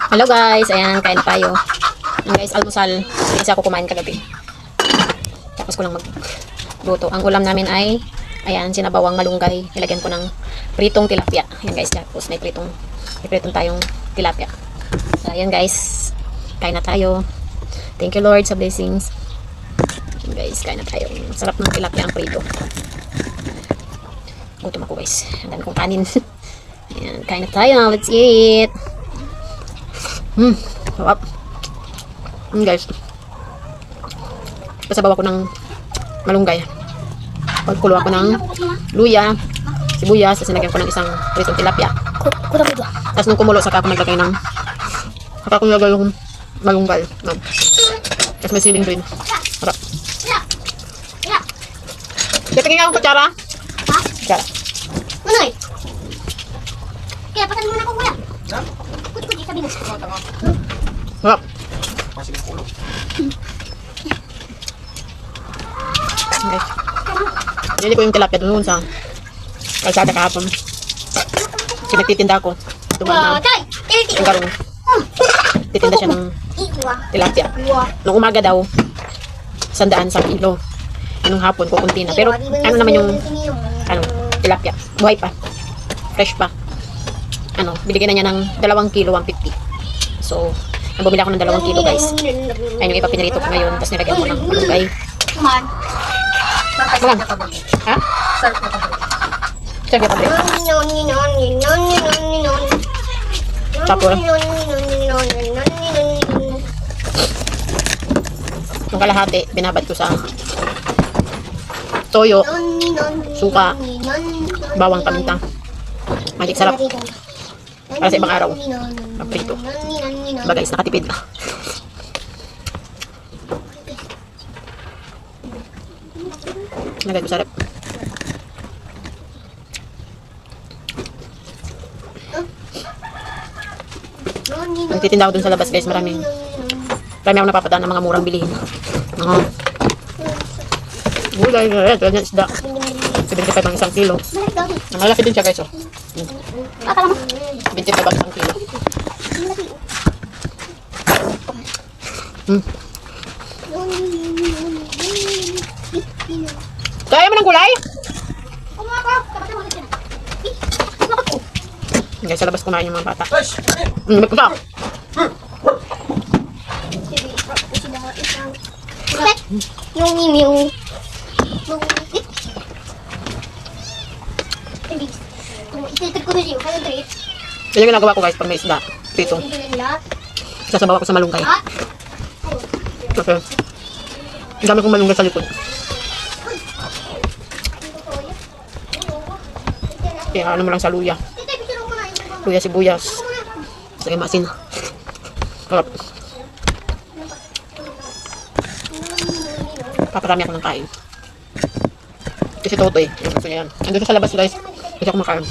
Hello guys, ayan, kain tayo. Ayan guys, almusal. Kasi ako kumain kagabi. Tapos ko lang magluto. Ang ulam namin ay, ayan, sinabawang malunggay. Nilagyan ko ng pritong tilapia. Ayan guys, tapos may pritong tayong tilapia. So, ayan guys, kain na tayo. Thank you Lord sa blessings. Ayan guys, kain na tayo. Sarap ng tilapia ang prito. Gutom ako guys. Ang dami kong kanin. Ayan, kain na tayo. Let's eat. Sarap. Guys. Pasabaw ako ng malunggay. Pagkulo ako ng luya, sibuyas, tapos nilagyan ko ng isang pritong tilapia. Tapos nung kumulo, saka ako naglagay ng yung malunggay. Tapos may siling green. Sarap. Tingin nga akong kutsara. Ha? Kutsara. Ano eh? Kaya patan mo na ako kuya. Kuti-kuti sabi na. Sarap. Okay. Hindi ko yung tilapia doon sa kalsada kahapon. Kasi nagtitinda ako. Tumaan na. Ang garong. Titinda siya ng tilapia. Nung umaga daw, 100 sa kilo. Nung hapon, kukunti na. Pero ano naman yung tilapia? Buhay pa. Fresh pa. Binigyan na niya ng 2 kilo, 150. So, bumili ako ng 2 kilo guys. Ayun yung iba pinirito ko ngayon. Tapos nilagyan ko ng malunggay. Kuman. Malang. Ha? Serve pa rin. Tapos, yung kalahati, binabad ko sa toyo, suka, bawang, paminta. Magic sarap. Para sa ibang araw. Prito. Diba guys, nakatipid na. Nagay ko sarap. Nagtitinda ako dun sa labas guys, marami ako napapadaan ng mga murang bilihin. Gulay, ganyan isda. 75 ang 1 kilo. Malaki din siya guys, oh. 25 ang 1 kilo. Kaya mo ng gulay? Guys, sa labas kumain yung mga bata. May pusa. Yung itilipid ko rin yun. Kaya ito eh. Yan yung ginagawa ko guys pag may isda. Prito. Sasabaw ako sa malunggay. Okay. Ang dami kong malunggay sa likod. Kaya ano mo lang sa luya. Luya, sibuyas. Sa masin. Sarap. Paparami ako ng kain. Kasi Totoy. Gusto niya yan. Andun sa labas guys. Kasi ako makain.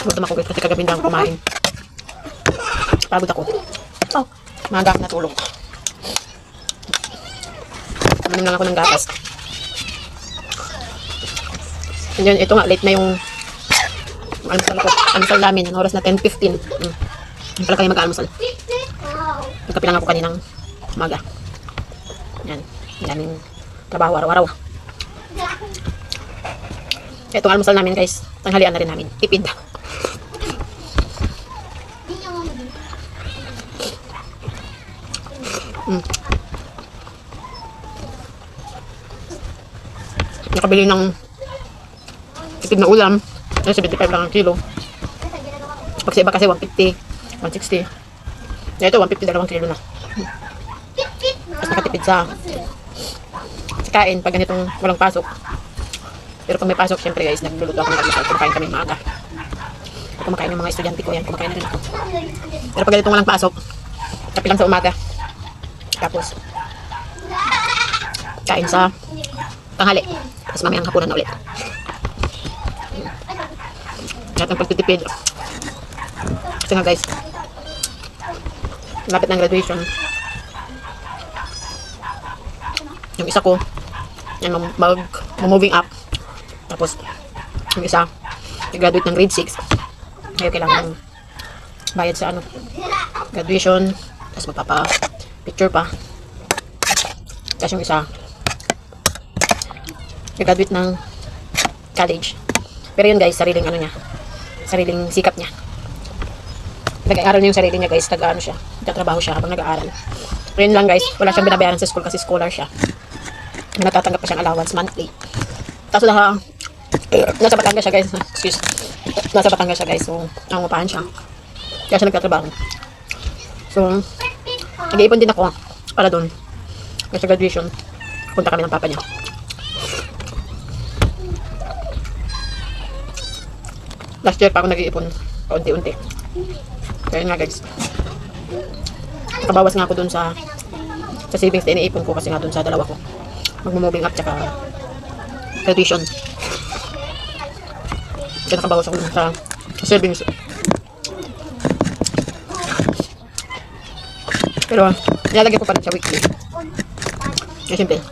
Gutom ako guys kasi kagabi na ako kumain. Pagod ako. Maga ako natulog. Uminom lang ako ng gatas. And yun, ito nga, late na yung almusal namin. Ang oras na 10:15. Hindi pala kayo mag-almusal. Nagkape lang ako kaninang umaga. Yan. Daming trabaho araw-araw. Itong almusal namin guys, tanghalian na rin namin. Tipid. Nakabili ng tipid na ulam. 75 lang ang kilo. Pag sa iba kasi 150, 160. Na ito 150, 2 kilo na. Tapos nakatipid sa kain pag ganitong walang pasok. Pero pag may pasok, syempre guys, nagluluto ako ng almusal. Kumakain kami maaga. Kumakain yung mga estudyante ko yan. Kumakain na rin ako. Pero pag ganitong walang pasok, kape lang sa umaga. Tapos kain sa tanghali. Tapos mamayang hapunan na ulit. Lahat ng pagtitipid. Kasi nga guys, lapit ng graduation. Yung isa ko, Yan, moving up. Tapos, yung isa, graduate ng grade 6. Ngayon, kailangan bayad sa ano, graduation. Tapos, magpapa-picture pa. Tapos, yung isa, graduate ng college. Pero yun guys, sariling ano niya, sariling sikap niya. Nag-aaral niya yung sarili niya guys, nag-ano siya, nagtatrabaho siya habang nag-aaral. Pero yun lang guys, wala siyang binabayaran sa school kasi scholar siya. Natatanggap pa siyang allowance monthly. Tapos nasa Batangas siya guys, excuse, nasa Batangas siya guys, so nangungupahan siya. Kaya siya nagtatrabaho. So, nag-iipon din ako para doon. Kasi sa graduation, punta kami ng papa niya. Last year pa ako nag-iipon, paunti-unti. Kaya nga guys, nakabawas nga ako dun sa savings na iniipon ko kasi nga dun sa dalawa ko. Mag-moving up tsaka graduation. Kaya nakabawas ako dun sa savings. Pero nilalagay ko pa rin siya weekly. Kaya siyempre,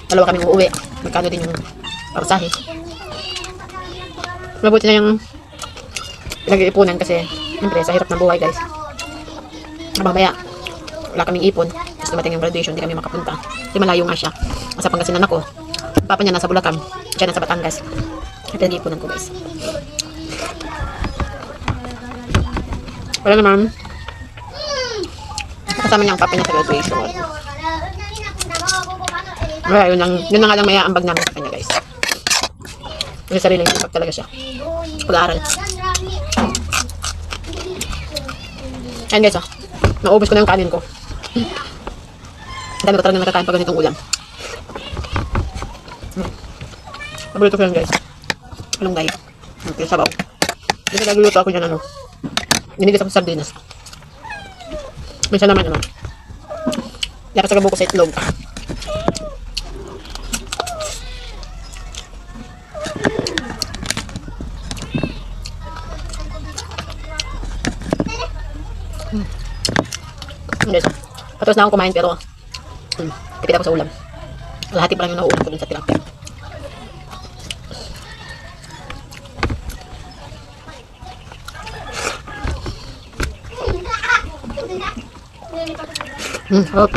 dalawa kaming uuwi. Magkano din yung parusahe. Mabuti na yung nag-iipunan kasi siyempre sa hirap ng buhay guys. Mamaya wala kaming ipon. Tapos dumating yung graduation, hindi kami makapunta. Kasi malayo nga siya. Nasa Pangasinan ako. Ang papa niya nasa Bulacan. Siya nasa Batangas. Ito yung ipunan ko guys. Wala naman. Kasama niya ang papa niya sa graduation. Wala, yun na nga lang may aambag namin sa kanya guys. Kasi sariling sipag talaga siya. Pag-aaral. Ayan guys, naubos ko na yung kanin ko. Ang dami ko talaga nakakain pag ganitong ulam. Paborito ko yan guys. Malunggay. Yung sabaw. Dito nagluluto ako dyan ano. Ninilis ako sa sardinas. Minsan naman ano. Lakas sa gabo ko sa itlog. Guys, patapos na akong kumain pero tipid ako sa ulam. Kalahati pa lang yung nauulam ko dun sa tilapia. Hop.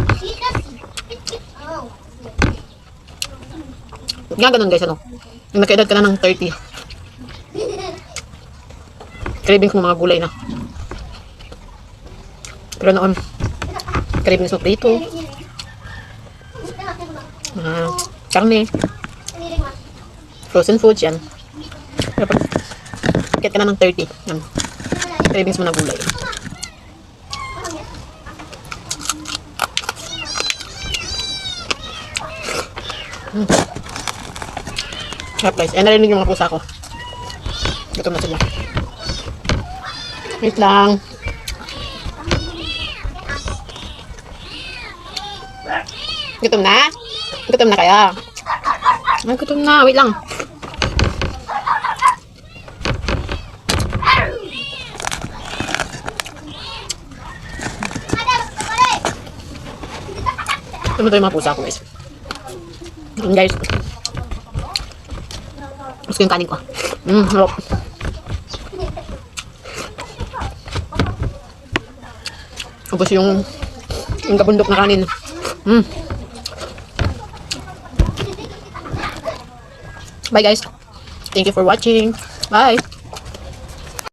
Nga ganun guys, ano. Yung nakaedad ka na ng 30. Cravings mo mga gulay na. Pero noon, cravings mo prito. Karne. Frozen foods yan. Pero pag ka na ng 30, yan. Cravings mo na gulay. Sarap guys. Ayan, narinig yung mga pusa ko. Gutom na sila. Wait lang. Gutom na? Gutom na kaya? Ay, gutom na. Wait lang. Ito yung mga pusa ko guys. Yun guys. Gusto yung kanin ko. Harap. Ubus yung kabundok na kanin. Bye guys. Thank you for watching. Bye.